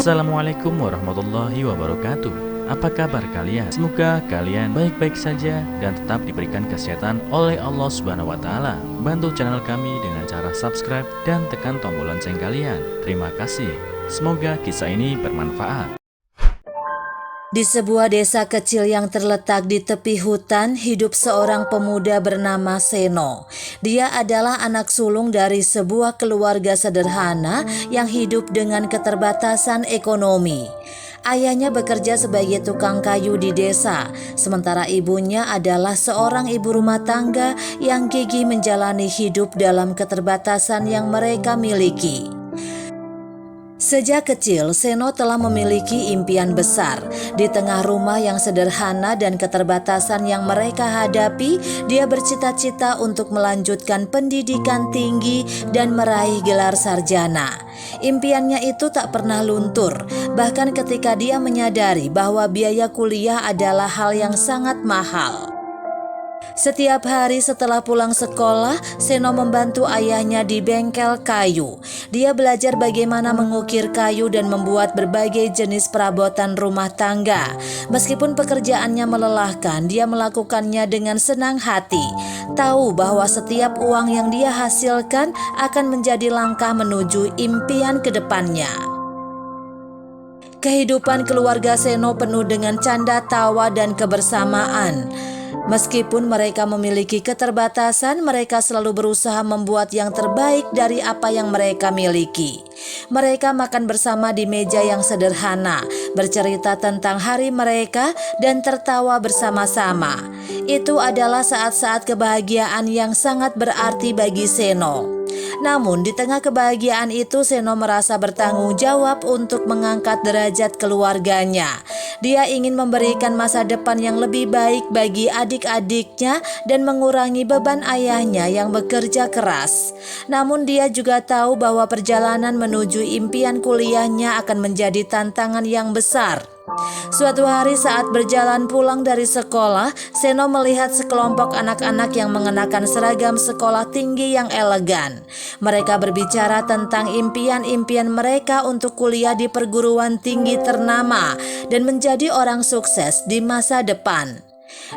Assalamualaikum warahmatullahi wabarakatuh. Apa kabar kalian? Semoga kalian baik-baik saja dan tetap diberikan kesehatan oleh Allah Subhanahu wa taala. Bantu channel kami dengan cara subscribe dan tekan tombol lonceng kalian. Terima kasih. Semoga kisah ini bermanfaat. Di sebuah desa kecil yang terletak di tepi hutan, hidup seorang pemuda bernama Seno. Dia adalah anak sulung dari sebuah keluarga sederhana yang hidup dengan keterbatasan ekonomi. Ayahnya bekerja sebagai tukang kayu di desa, sementara ibunya adalah seorang ibu rumah tangga yang gigih menjalani hidup dalam keterbatasan yang mereka miliki. Sejak kecil, Seno telah memiliki impian besar. Di tengah rumah yang sederhana dan keterbatasan yang mereka hadapi, dia bercita-cita untuk melanjutkan pendidikan tinggi dan meraih gelar sarjana. Impiannya itu tak pernah luntur, bahkan ketika dia menyadari bahwa biaya kuliah adalah hal yang sangat mahal. Setiap hari setelah pulang sekolah, Seno membantu ayahnya di bengkel kayu. Dia belajar bagaimana mengukir kayu dan membuat berbagai jenis perabotan rumah tangga. Meskipun pekerjaannya melelahkan, dia melakukannya dengan senang hati. Tahu bahwa setiap uang yang dia hasilkan akan menjadi langkah menuju impian ke depannya. Kehidupan keluarga Seno penuh dengan canda tawa dan kebersamaan. Meskipun mereka memiliki keterbatasan, mereka selalu berusaha membuat yang terbaik dari apa yang mereka miliki. Mereka makan bersama di meja yang sederhana, bercerita tentang hari mereka, dan tertawa bersama-sama. Itu adalah saat-saat kebahagiaan yang sangat berarti bagi Seno. Namun di tengah kebahagiaan itu, Seno merasa bertanggung jawab untuk mengangkat derajat keluarganya. Dia ingin memberikan masa depan yang lebih baik bagi adik-adiknya dan mengurangi beban ayahnya yang bekerja keras. Namun dia juga tahu bahwa perjalanan menuju impian kuliahnya akan menjadi tantangan yang besar. Suatu hari saat berjalan pulang dari sekolah, Seno melihat sekelompok anak-anak yang mengenakan seragam sekolah tinggi yang elegan. Mereka berbicara tentang impian-impian mereka untuk kuliah di perguruan tinggi ternama dan menjadi orang sukses di masa depan.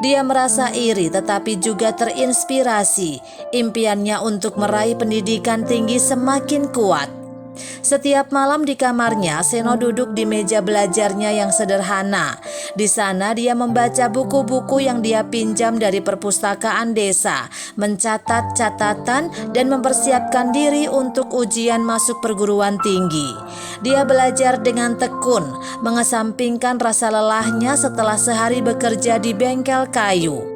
Dia merasa iri tetapi juga terinspirasi. Impiannya untuk meraih pendidikan tinggi semakin kuat. Setiap malam di kamarnya, Seno duduk di meja belajarnya yang sederhana. Di sana dia membaca buku-buku yang dia pinjam dari perpustakaan desa, mencatat catatan dan mempersiapkan diri untuk ujian masuk perguruan tinggi. Dia belajar dengan tekun, mengesampingkan rasa lelahnya setelah sehari bekerja di bengkel kayu.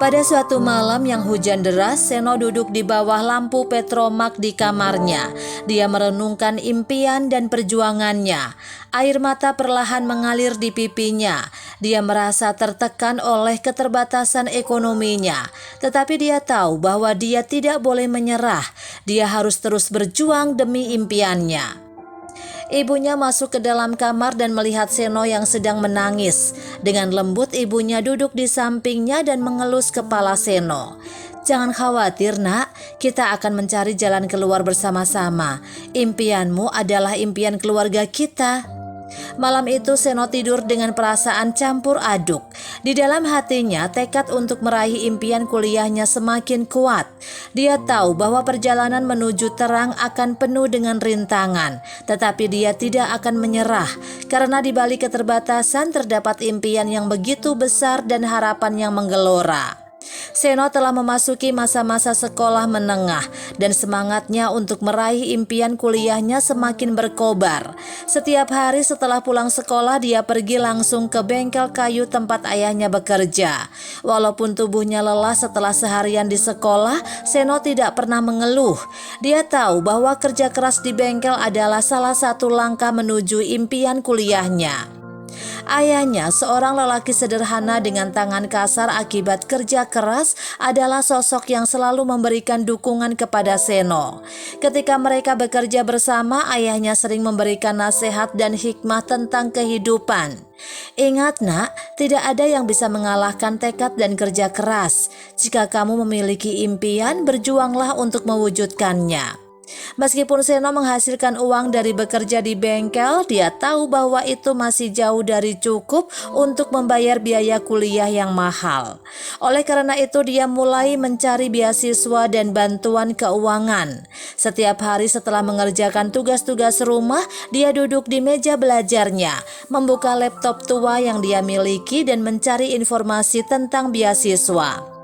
Pada suatu malam yang hujan deras, Seno duduk di bawah lampu petromak di kamarnya. Dia merenungkan impian dan perjuangannya. Air mata perlahan mengalir di pipinya. Dia merasa tertekan oleh keterbatasan ekonominya. Tetapi dia tahu bahwa dia tidak boleh menyerah. Dia harus terus berjuang demi impiannya. Ibunya masuk ke dalam kamar dan melihat Seno yang sedang menangis. Dengan lembut ibunya duduk di sampingnya dan mengelus kepala Seno. "Jangan khawatir nak, kita akan mencari jalan keluar bersama-sama. Impianmu adalah impian keluarga kita." Malam itu Seno tidur dengan perasaan campur aduk. Di dalam hatinya tekad untuk meraih impian kuliahnya semakin kuat. Dia tahu bahwa perjalanan menuju terang akan penuh dengan rintangan, tetapi dia tidak akan menyerah karena di balik keterbatasan terdapat impian yang begitu besar dan harapan yang menggelora. Seno telah memasuki masa-masa sekolah menengah dan semangatnya untuk meraih impian kuliahnya semakin berkobar. Setiap hari setelah pulang sekolah, dia pergi langsung ke bengkel kayu tempat ayahnya bekerja. Walaupun tubuhnya lelah setelah seharian di sekolah, Seno tidak pernah mengeluh. Dia tahu bahwa kerja keras di bengkel adalah salah satu langkah menuju impian kuliahnya. Ayahnya, seorang lelaki sederhana dengan tangan kasar akibat kerja keras, adalah sosok yang selalu memberikan dukungan kepada Seno. Ketika mereka bekerja bersama, ayahnya sering memberikan nasihat dan hikmah tentang kehidupan. "Ingat nak, tidak ada yang bisa mengalahkan tekad dan kerja keras. Jika kamu memiliki impian, berjuanglah untuk mewujudkannya." Meskipun Seno menghasilkan uang dari bekerja di bengkel, dia tahu bahwa itu masih jauh dari cukup untuk membayar biaya kuliah yang mahal. Oleh karena itu dia mulai mencari beasiswa dan bantuan keuangan. Setiap hari setelah mengerjakan tugas-tugas rumah, dia duduk di meja belajarnya, membuka laptop tua yang dia miliki dan mencari informasi tentang beasiswa.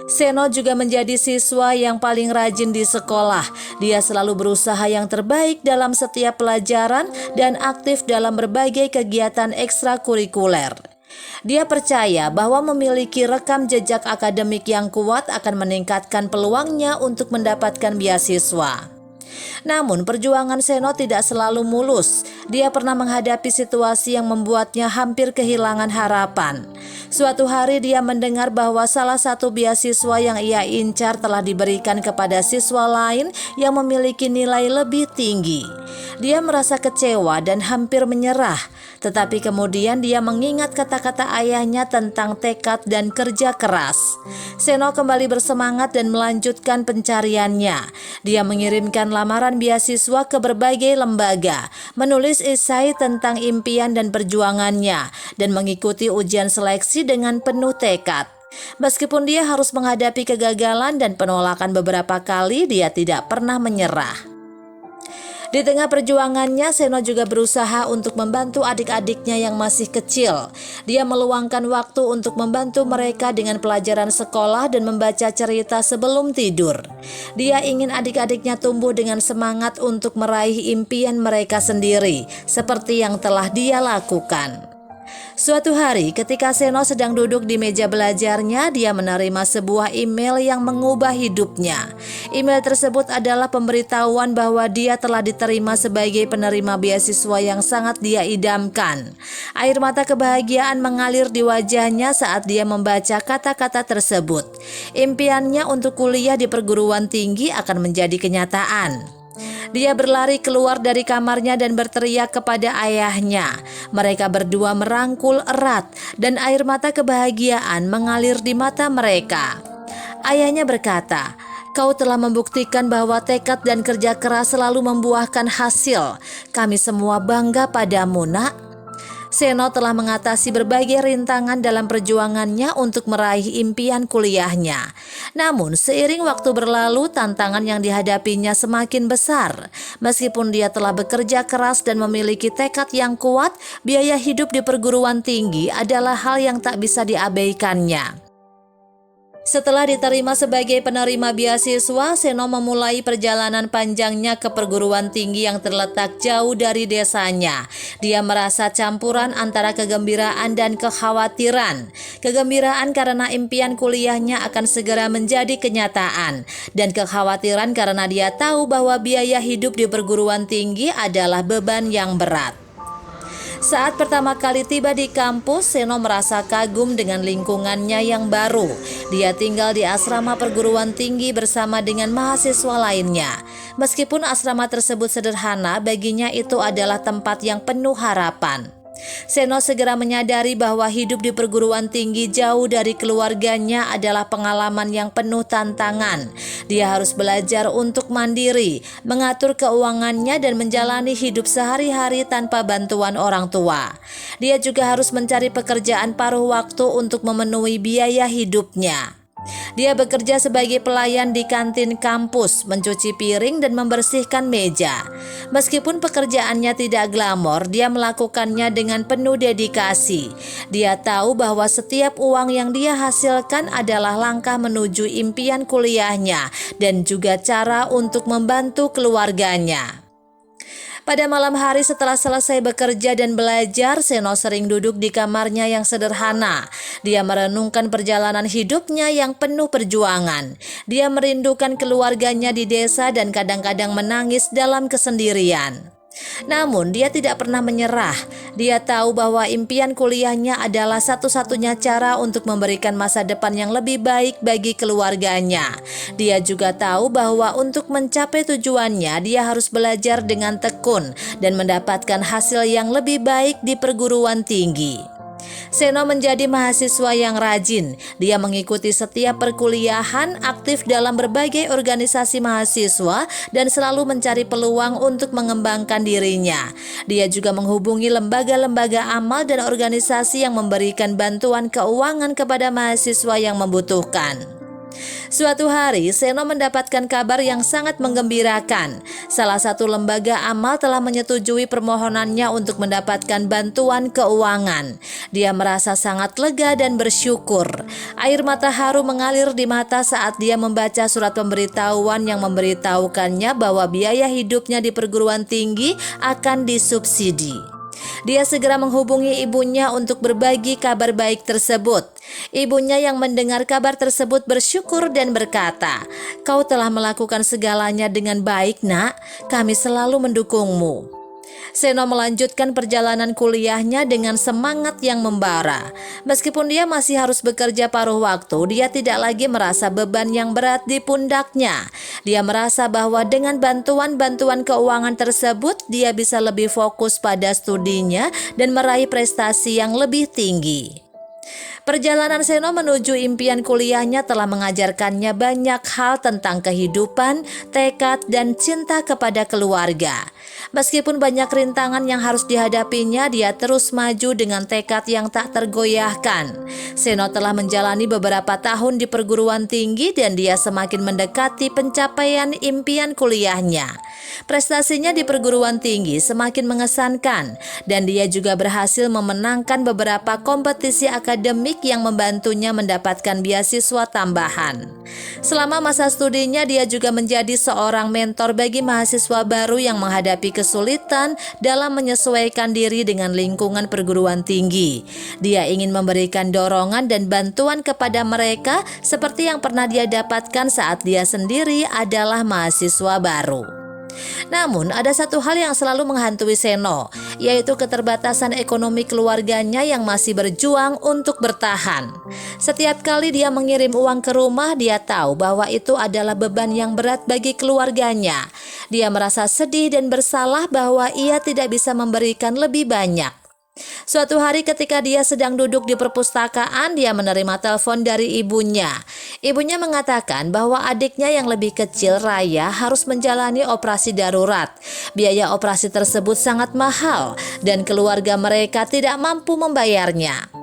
Seno juga menjadi siswa yang paling rajin di sekolah. Dia selalu berusaha yang terbaik dalam setiap pelajaran dan aktif dalam berbagai kegiatan ekstrakurikuler. Dia percaya bahwa memiliki rekam jejak akademik yang kuat akan meningkatkan peluangnya untuk mendapatkan beasiswa. Namun perjuangan Seno tidak selalu mulus. Dia pernah menghadapi situasi yang membuatnya hampir kehilangan harapan. Suatu hari dia mendengar bahwa salah satu beasiswa yang ia incar telah diberikan kepada siswa lain yang memiliki nilai lebih tinggi. Dia merasa kecewa dan hampir menyerah. Tetapi kemudian dia mengingat kata-kata ayahnya tentang tekad dan kerja keras. Seno kembali bersemangat dan melanjutkan pencariannya. Dia mengirimkan lamaran beasiswa ke berbagai lembaga, menulis esai tentang impian dan perjuangannya, dan mengikuti ujian seleksi dengan penuh tekad. Meskipun dia harus menghadapi kegagalan dan penolakan beberapa kali, dia tidak pernah menyerah. Di tengah perjuangannya, Seno juga berusaha untuk membantu adik-adiknya yang masih kecil. Dia meluangkan waktu untuk membantu mereka dengan pelajaran sekolah dan membaca cerita sebelum tidur. Dia ingin adik-adiknya tumbuh dengan semangat untuk meraih impian mereka sendiri, seperti yang telah dia lakukan. Suatu hari ketika Seno sedang duduk di meja belajarnya, dia menerima sebuah email yang mengubah hidupnya. Email tersebut adalah pemberitahuan bahwa dia telah diterima sebagai penerima beasiswa yang sangat dia idamkan. Air mata kebahagiaan mengalir di wajahnya saat dia membaca kata-kata tersebut. Impiannya untuk kuliah di perguruan tinggi akan menjadi kenyataan. Dia berlari keluar dari kamarnya dan berteriak kepada ayahnya. Mereka berdua merangkul erat dan air mata kebahagiaan mengalir di mata mereka. Ayahnya berkata, "Kau telah membuktikan bahwa tekad dan kerja keras selalu membuahkan hasil. Kami semua bangga padamu, Nak." Seno telah mengatasi berbagai rintangan dalam perjuangannya untuk meraih impian kuliahnya. Namun seiring waktu berlalu, tantangan yang dihadapinya semakin besar. Meskipun dia telah bekerja keras dan memiliki tekad yang kuat, biaya hidup di perguruan tinggi adalah hal yang tak bisa diabaikannya. Setelah diterima sebagai penerima beasiswa, Seno memulai perjalanan panjangnya ke perguruan tinggi yang terletak jauh dari desanya. Dia merasa campuran antara kegembiraan dan kekhawatiran. Kegembiraan karena impian kuliahnya akan segera menjadi kenyataan, dan kekhawatiran karena dia tahu bahwa biaya hidup di perguruan tinggi adalah beban yang berat. Saat pertama kali tiba di kampus, Seno merasa kagum dengan lingkungannya yang baru. Dia tinggal di asrama perguruan tinggi bersama dengan mahasiswa lainnya. Meskipun asrama tersebut sederhana, baginya itu adalah tempat yang penuh harapan. Seno segera menyadari bahwa hidup di perguruan tinggi jauh dari keluarganya adalah pengalaman yang penuh tantangan. Dia harus belajar untuk mandiri, mengatur keuangannya dan menjalani hidup sehari-hari tanpa bantuan orang tua. Dia juga harus mencari pekerjaan paruh waktu untuk memenuhi biaya hidupnya. Dia bekerja sebagai pelayan di kantin kampus, mencuci piring dan membersihkan meja. Meskipun pekerjaannya tidak glamor, dia melakukannya dengan penuh dedikasi. Dia tahu bahwa setiap uang yang dia hasilkan adalah langkah menuju impian kuliahnya dan juga cara untuk membantu keluarganya. Pada malam hari setelah selesai bekerja dan belajar, Seno sering duduk di kamarnya yang sederhana. Dia merenungkan perjalanan hidupnya yang penuh perjuangan. Dia merindukan keluarganya di desa dan kadang-kadang menangis dalam kesendirian. Namun dia tidak pernah menyerah. Dia tahu bahwa impian kuliahnya adalah satu-satunya cara untuk memberikan masa depan yang lebih baik bagi keluarganya. Dia juga tahu bahwa untuk mencapai tujuannya, dia harus belajar dengan tekun dan mendapatkan hasil yang lebih baik di perguruan tinggi. Seno menjadi mahasiswa yang rajin. Dia mengikuti setiap perkuliahan, aktif dalam berbagai organisasi mahasiswa, dan selalu mencari peluang untuk mengembangkan dirinya. Dia juga menghubungi lembaga-lembaga amal dan organisasi yang memberikan bantuan keuangan kepada mahasiswa yang membutuhkan. Suatu hari, Seno mendapatkan kabar yang sangat menggembirakan. Salah satu lembaga amal telah menyetujui permohonannya untuk mendapatkan bantuan keuangan. Dia merasa sangat lega dan bersyukur. Air mata haru mengalir di mata saat dia membaca surat pemberitahuan yang memberitahukannya bahwa biaya hidupnya di perguruan tinggi akan disubsidi. Dia segera menghubungi ibunya untuk berbagi kabar baik tersebut. Ibunya yang mendengar kabar tersebut bersyukur dan berkata, "Kau telah melakukan segalanya dengan baik, Nak. Kami selalu mendukungmu." Seno melanjutkan perjalanan kuliahnya dengan semangat yang membara. Meskipun dia masih harus bekerja paruh waktu, dia tidak lagi merasa beban yang berat di pundaknya. Dia merasa bahwa dengan bantuan-bantuan keuangan tersebut, dia bisa lebih fokus pada studinya dan meraih prestasi yang lebih tinggi. Perjalanan Seno menuju impian kuliahnya telah mengajarkannya banyak hal tentang kehidupan, tekad, dan cinta kepada keluarga. Meskipun banyak rintangan yang harus dihadapinya, dia terus maju dengan tekad yang tak tergoyahkan. Seno telah menjalani beberapa tahun di perguruan tinggi dan dia semakin mendekati pencapaian impian kuliahnya. Prestasinya di perguruan tinggi semakin mengesankan dan dia juga berhasil memenangkan beberapa kompetisi akademik yang membantunya mendapatkan beasiswa tambahan. Selama masa studinya, dia juga menjadi seorang mentor bagi mahasiswa baru yang menghadapi kesulitan dalam menyesuaikan diri dengan lingkungan perguruan tinggi. Dia ingin memberikan dorongan dan bantuan kepada mereka seperti yang pernah dia dapatkan saat dia sendiri adalah mahasiswa baru. Namun ada satu hal yang selalu menghantui Seno, yaitu keterbatasan ekonomi keluarganya yang masih berjuang untuk bertahan. Setiap kali dia mengirim uang ke rumah, dia tahu bahwa itu adalah beban yang berat bagi keluarganya. Dia merasa sedih dan bersalah bahwa ia tidak bisa memberikan lebih banyak. Suatu hari ketika dia sedang duduk di perpustakaan, dia menerima telepon dari ibunya. Ibunya mengatakan bahwa adiknya yang lebih kecil, Raya, harus menjalani operasi darurat. Biaya operasi tersebut sangat mahal dan keluarga mereka tidak mampu membayarnya.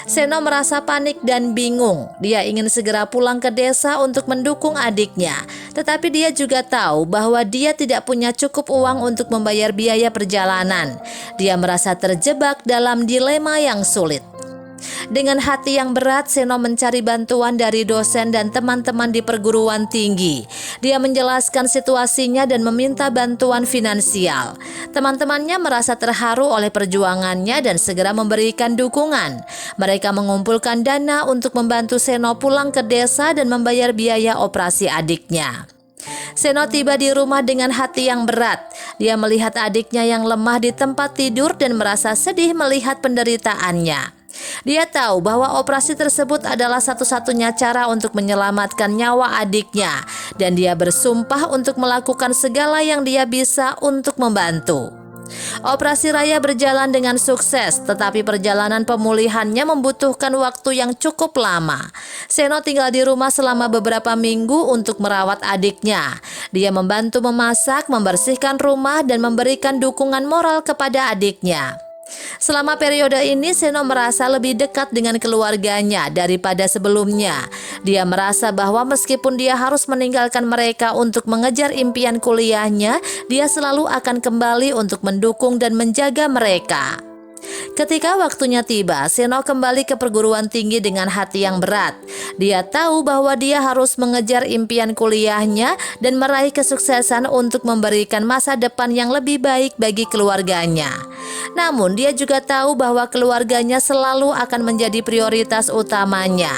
Seno merasa panik dan bingung. Dia ingin segera pulang ke desa untuk mendukung adiknya. Tetapi dia juga tahu bahwa dia tidak punya cukup uang untuk membayar biaya perjalanan. Dia merasa terjebak dalam dilema yang sulit. Dengan hati yang berat, Seno mencari bantuan dari dosen dan teman-teman di perguruan tinggi. Dia menjelaskan situasinya dan meminta bantuan finansial. Teman-temannya merasa terharu oleh perjuangannya dan segera memberikan dukungan. Mereka mengumpulkan dana untuk membantu Seno pulang ke desa dan membayar biaya operasi adiknya. Seno tiba di rumah dengan hati yang berat. Dia melihat adiknya yang lemah di tempat tidur dan merasa sedih melihat penderitaannya. Dia tahu bahwa operasi tersebut adalah satu-satunya cara untuk menyelamatkan nyawa adiknya, dan dia bersumpah untuk melakukan segala yang dia bisa untuk membantu. Operasi Raya berjalan dengan sukses, tetapi perjalanan pemulihannya membutuhkan waktu yang cukup lama. Seno tinggal di rumah selama beberapa minggu untuk merawat adiknya. Dia membantu memasak, membersihkan rumah, dan memberikan dukungan moral kepada adiknya. Selama periode ini, Seno merasa lebih dekat dengan keluarganya daripada sebelumnya. Dia merasa bahwa meskipun dia harus meninggalkan mereka untuk mengejar impian kuliahnya, dia selalu akan kembali untuk mendukung dan menjaga mereka. Ketika waktunya tiba, Seno kembali ke perguruan tinggi dengan hati yang berat. Dia tahu bahwa dia harus mengejar impian kuliahnya dan meraih kesuksesan untuk memberikan masa depan yang lebih baik bagi keluarganya. Namun dia juga tahu bahwa keluarganya selalu akan menjadi prioritas utamanya.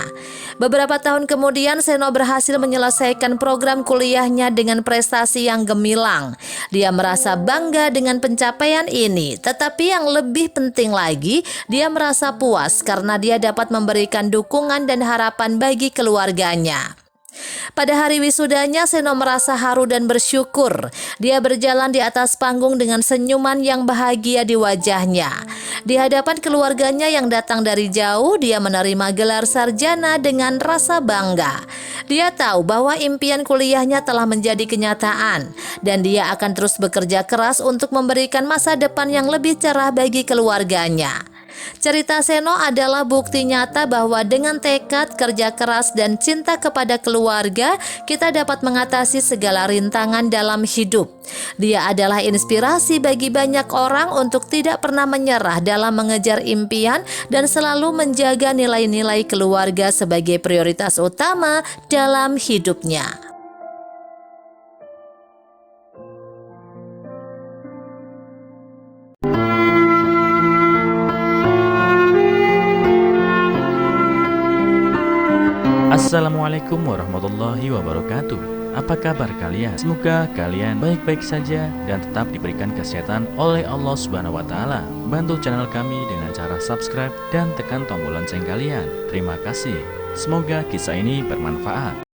Beberapa tahun kemudian, Seno berhasil menyelesaikan program kuliahnya dengan prestasi yang gemilang. Dia merasa bangga dengan pencapaian ini, tetapi yang lebih penting lagi, dia merasa puas karena dia dapat memberikan dukungan dan harapan bagi keluarganya. Pada hari wisudanya, Seno merasa haru dan bersyukur. Dia berjalan di atas panggung dengan senyuman yang bahagia di wajahnya. Di hadapan keluarganya yang datang dari jauh, dia menerima gelar sarjana dengan rasa bangga. Dia tahu bahwa impian kuliahnya telah menjadi kenyataan, dan dia akan terus bekerja keras untuk memberikan masa depan yang lebih cerah bagi keluarganya. Cerita Seno adalah bukti nyata bahwa dengan tekad, kerja keras, dan cinta kepada keluarga, kita dapat mengatasi segala rintangan dalam hidup. Dia adalah inspirasi bagi banyak orang untuk tidak pernah menyerah dalam mengejar impian dan selalu menjaga nilai-nilai keluarga sebagai prioritas utama dalam hidupnya. Assalamualaikum warahmatullahi wabarakatuh. Apa kabar kalian? Semoga kalian baik-baik saja dan tetap diberikan kesehatan oleh Allah Subhanahu wa taala. Bantu channel kami dengan cara subscribe dan tekan tombol lonceng kalian. Terima kasih. Semoga kisah ini bermanfaat.